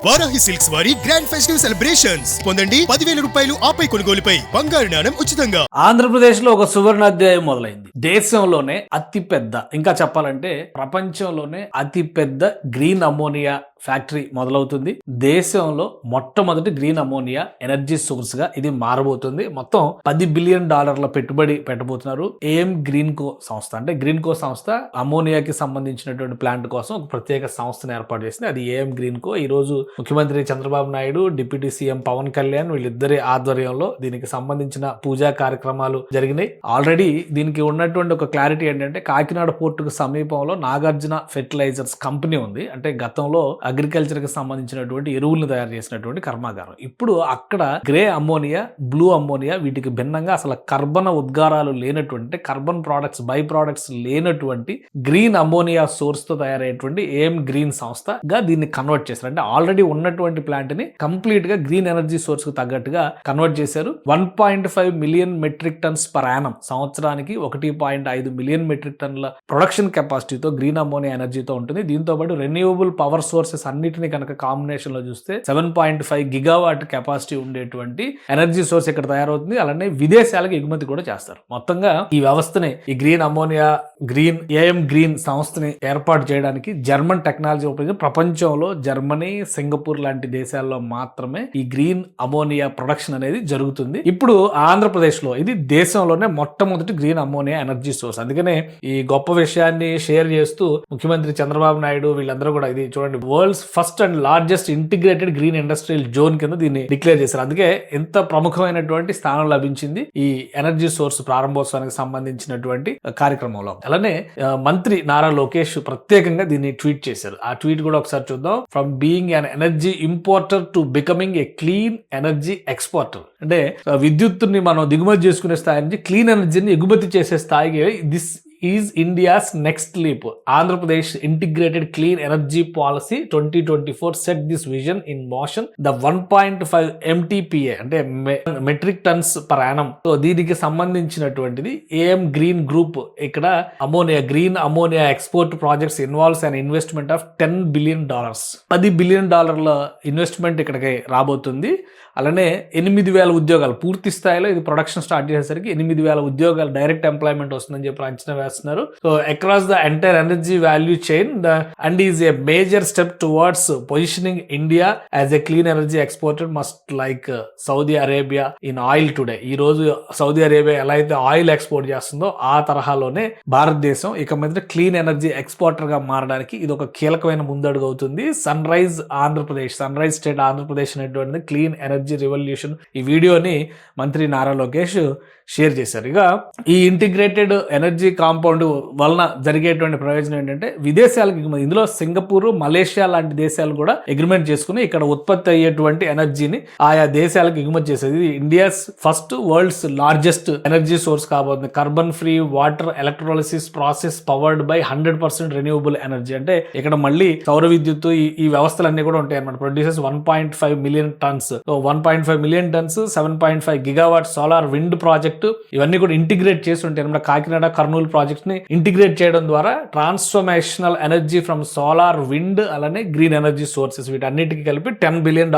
Varahi silks వారి grand festive celebrations పొందండి 10,000 రూపాయలు ఆపై కొనుగోలుపై బంగారు నాణెం ఉచితంగా. ఆంధ్రప్రదేశ్ లో ఒక సువర్ణాధ్యాయం మొదలైంది. దేశంలోనే అతిపెద్ద, ఇంకా చెప్పాలంటే ప్రపంచంలోనే అతిపెద్ద గ్రీన్ అమోనియా ఫ్యాక్టరీ మొదలవుతుంది. దేశంలో మొట్టమొదటి గ్రీన్ అమోనియా ఎనర్జీ సోర్స్ గా ఇది మారబోతుంది. మొత్తం $10 బిలియన్ పెట్టుబడి పెట్టబోతున్నారు. ఏఎం గ్రీన్ కో సంస్థ, అంటే గ్రీన్ కో సంస్థ అమోనియాకి సంబంధించినటువంటి ప్లాంట్ కోసం ఒక ప్రత్యేక సంస్థను ఏర్పాటు చేసింది. అది ఏఎం గ్రీన్ కో. ఈ రోజు ముఖ్యమంత్రి చంద్రబాబు నాయుడు, డిప్యూటీ సీఎం పవన్ కళ్యాణ్ వీళ్ళిద్దరి ఆధ్వర్యంలో దీనికి సంబంధించిన పూజా కార్యక్రమాలు జరిగినాయి. ఆల్రెడీ దీనికి ఉన్నటువంటి ఒక క్లారిటీ ఏంటంటే, కాకినాడ పోర్టుకు సమీపంలో నాగార్జున ఫెర్టిలైజర్స్ కంపెనీ ఉంది. అంటే గతంలో అగ్రికల్చర్ కి సంబంధించినటువంటి ఎరువులను తయారు చేసినటువంటి కర్మాగారం. ఇప్పుడు అక్కడ గ్రే అమ్మోనియా, బ్లూ అమ్మోనియా వీటికి భిన్నంగా అసలు కర్బన ఉద్గారాలు లేనటువంటి, కార్బన్ ప్రొడక్ట్స్, బై ప్రొడక్ట్స్ లేనటువంటి గ్రీన్ అమ్మోనియా సోర్స్ తో తయారయ్యేటువంటి ఏఎం గ్రీన్ సంస్థగా దీన్ని కన్వర్ట్ చేశారు. అంటే ఆల్రెడీ ఉన్నటువంటి ప్లాంట్ ని కంప్లీట్ గా గ్రీన్ ఎనర్జీ సోర్స్ కు తగ్గట్టుగా కన్వర్ట్ చేశారు. 1.5 million metric tons per annum, సంవత్సరానికి 1.5 మిలియన్ మెట్రిక్ టన్ల ప్రొడక్షన్ కెపాసిటీతో గ్రీన్ అమ్మోనియా ఎనర్జీతో ఉంటుంది. దీంతో పాటు రెన్యూవబుల్ పవర్ సోర్సెస్ అన్నిటిని కనుక కాంబినేషన్ లో చూస్తే 7.5 గిగావాట్ కెపాసిటీ ఉండేటువంటి ఎనర్జీ సోర్స్ ఇక్కడ తయారవుతుంది. అలానే విదేశాలకు ఎగుమతి కూడా చేస్తారు. మొత్తంగా ఈ వ్యవస్థని, ఈ గ్రీన్ అమోనియా ఏఎం గ్రీన్ సంస్థని ఏర్పాటు చేయడానికి జర్మన్ టెక్నాలజీ ఉపయోగించి ప్రపంచంలో జర్మనీ, సింగపూర్ లాంటి దేశాల్లో మాత్రమే ఈ గ్రీన్ అమోనియా ప్రొడక్షన్ అనేది జరుగుతుంది. ఇప్పుడు ఆంధ్రప్రదేశ్ లో ఇది దేశంలోనే మొట్టమొదటి గ్రీన్ అమోనియా ఎనర్జీ సోర్స్. అందుకనే ఈ గొప్ప విషయాన్ని షేర్ చేస్తూ ముఖ్యమంత్రి చంద్రబాబు నాయుడు వీళ్ళందరూ కూడా ఇది చూడండి, world's first and largest integrated green industrial zone కింద దీన్ని డిక్లేర్ చేశారు. అందుకే ఎంత ప్రముఖమైనటువంటి స్థానం లభించింది ఈ ఎనర్జీ సోర్స్ ప్రారంభోత్సవానికి సంబంధించినటువంటి కార్యక్రమంలో. అలానే మంత్రి నారా లోకేష్ ప్రత్యేకంగా దీన్ని ట్వీట్ చేశారు. ఆ ట్వీట్ కూడా ఒకసారి చూద్దాం. From being an energy importer to becoming a clean energy exporter. అంటే విద్యుత్తుని మనం దిగుమతి చేసుకునే స్థాయి నుంచి క్లీన్ ఎనర్జీని ఎగుమతి చేసే స్థాయికి this is India's next leap. Andhra integrated clean energy policy 2024 set this vision in motion. The 1.5 MTPA అంటే metric tons per Yanam. So దీనికి సంబంధించినటువంటిది ఏఎం గ్రీన్ గ్రూప్. ఇక్కడ green ammonia export projects involves an investment of $10 billion. $10 billion investment ఇక్కడికి రాబోతుంది. అలానే 8,000 ఉద్యోగాలు పూర్తి స్థాయిలో ఇది ప్రొడక్షన్ స్టార్ట్ చేసేసరికి 8,000 ఉద్యోగాలు డైరెక్ట్ ఎంప్లాయ్మెంట్ వస్తుందని చెప్పి అంచనా వేస్తున్నారు. So across the entire energy value chain and is a major step towards positioning India as a clean energy exporter must like Saudi Arabia in oil today. ఈ రోజు Saudi Arabia ఎలా అయితే oil export చేస్తుందో ఆ తరహాలోనే భారతదేశం ఇక మీద క్లీన్ ఎనర్జీ ఎక్స్పోర్టర్ గా మారడానికి ఇది ఒక కీలకమైన ముందడుగు అవుతుంది. సన్ రైజ్ స్టేట్ ఆంధ్రప్రదేశ్ అనేటువంటిది క్లీన్ ఎనర్జీ రెవల్యూషన్. ఈ వీడియోని మంత్రి నారా లోకేష్ షేర్ చేశారు. ఇక ఈ ఇంటిగ్రేటెడ్ ఎనర్జీ కాంపౌండ్ వలన జరిగేటువంటి ప్రయోజనం ఏంటంటే విదేశాలకు ఇందులో సింగపూర్, మలేషియా లాంటి దేశాలు కూడా అగ్రిమెంట్ చేసుకుని ఇక్కడ ఉత్పత్తి అయ్యేటువంటి ఎనర్జీని ఆయా దేశాలకు ఎగుమతి చేసేది. India's first, world's largest energy source కాబోతుంది. Carbon free water electrolysis process powered by 100% renewable energy. అంటే ఇక్కడ మళ్ళీ సౌర విద్యుత్ ఈ వ్యవస్థలన్నీ కూడా ఉంటాయి అన్నమాట. Produces 1.5 million tons. 1.5 million tons, 7.5 gigawatt solar wind project, ఇవన్నీ కూడా ఇంటిగ్రేట్ చేసి ఉంటాయి అన్నమాట. కాకినాడ, కర్నూలు ప్రాజెక్ట్ ని ఇంటిగ్రేట్ చేయడం ద్వారా transformational energy from solar, wind, అలానే గ్రీన్ ఎనర్జీ సోర్సెస్ వీటన్నిటికీ కలిపి $10 బిలియన్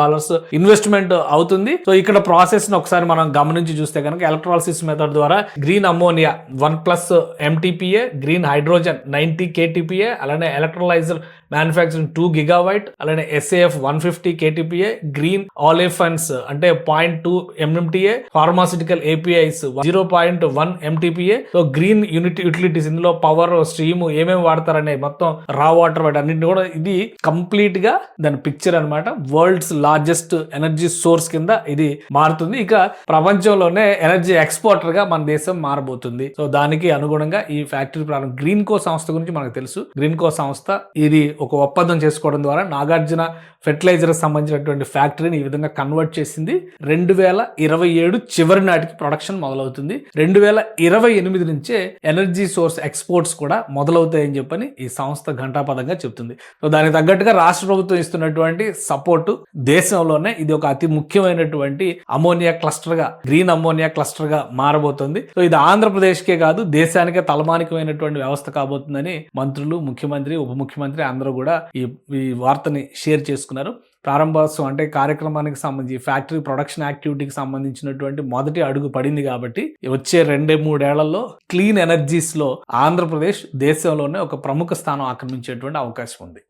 ఇన్వెస్ట్మెంట్ అవుతుంది. సో ఇక్కడ ప్రాసెస్ ని ఒకసారి మనం గమనించి చూస్తే కనుక ఎలక్ట్రాలిసిస్ మెథడ్ ద్వారా green ammonia 1+ MTPA, green hydrogen 90 KTPA, అలానే ఎలక్ట్రోలైజర్ మ్యానుఫ్యాక్చరింగ్ 2 గిగావాట్, అలానే SAF 150 KTPA, గ్రీన్ ఆలిఫన్స్ అంటే 0.2 MMTA, pharmaceutical APIs 0.1 MTPA. So green utilities, ఇందులో పవర్, స్ట్రీమ్ ఏమేమి వాడతారనే మొత్తం రా వాటర్ వాటన్నింటిని కూడా ఇది కంప్లీట్ గా దాని పిక్చర్ అన్నమాట. వరల్డ్స్ లార్జెస్ట్ ఎనర్జీ సోర్స్ కింద ఇది మారుతుంది. ఇక ప్రపంచంలోనే ఎనర్జీ ఎక్స్పోర్టర్ గా మన దేశం మారబోతుంది. సో దానికి అనుగుణంగా ఈ ఫ్యాక్టరీ ప్రారంభం. గ్రీన్ కో సంస్థ గురించి మనకు తెలుసు. గ్రీన్ కో సంస్థ ఇది ఒక ఒప్పందం చేసుకోవడం ద్వారా నాగార్జున ఫెర్టిలైజర్ సంబంధించినటువంటి ఫ్యాక్టరీని ఈ విధంగా కన్వర్ట్ చేసింది. 2027 చివరి నాటికి ప్రొడక్షన్ మొదలవుతుంది. 2028 నుంచే ఎనర్జీ సోర్స్ ఎక్స్పోర్ట్స్ కూడా మొదలవుతాయని చెప్పని ఈ సంస్థ ఘంటాపదంగా చెప్తుంది. సో దానికి తగ్గట్టుగా రాష్ట్ర ప్రభుత్వం ఇస్తున్నటువంటి సపోర్టు దేశంలోనే ఇది ఒక అతి ముఖ్యమైనటువంటి అమోనియా క్లస్టర్ గా, గ్రీన్ అమోనియా క్లస్టర్ గా మారబోతుంది. సో ఇది ఆంధ్రప్రదేశ్కే కాదు దేశానికే తలమానికమైనటువంటి వ్యవస్థ కాబోతుందని మంత్రులు, ముఖ్యమంత్రి, ఉప ముఖ్యమంత్రి అందరూ కూడా ఈ వార్తని షేర్ చేసుకున్నారు. ప్రారంభోత్సవం అంటే కార్యక్రమానికి సంబంధించి ఫ్యాక్టరీ ప్రొడక్షన్ యాక్టివిటీకి సంబంధించినటువంటి మొదటి అడుగు పడింది కాబట్టి వచ్చే 2-3 ఏళ్లలో క్లీన్ ఎనర్జీస్ లో ఆంధ్రప్రదేశ్ దేశంలోనే ఒక ప్రముఖ స్థానం ఆక్రమించేటువంటి అవకాశం ఉంది.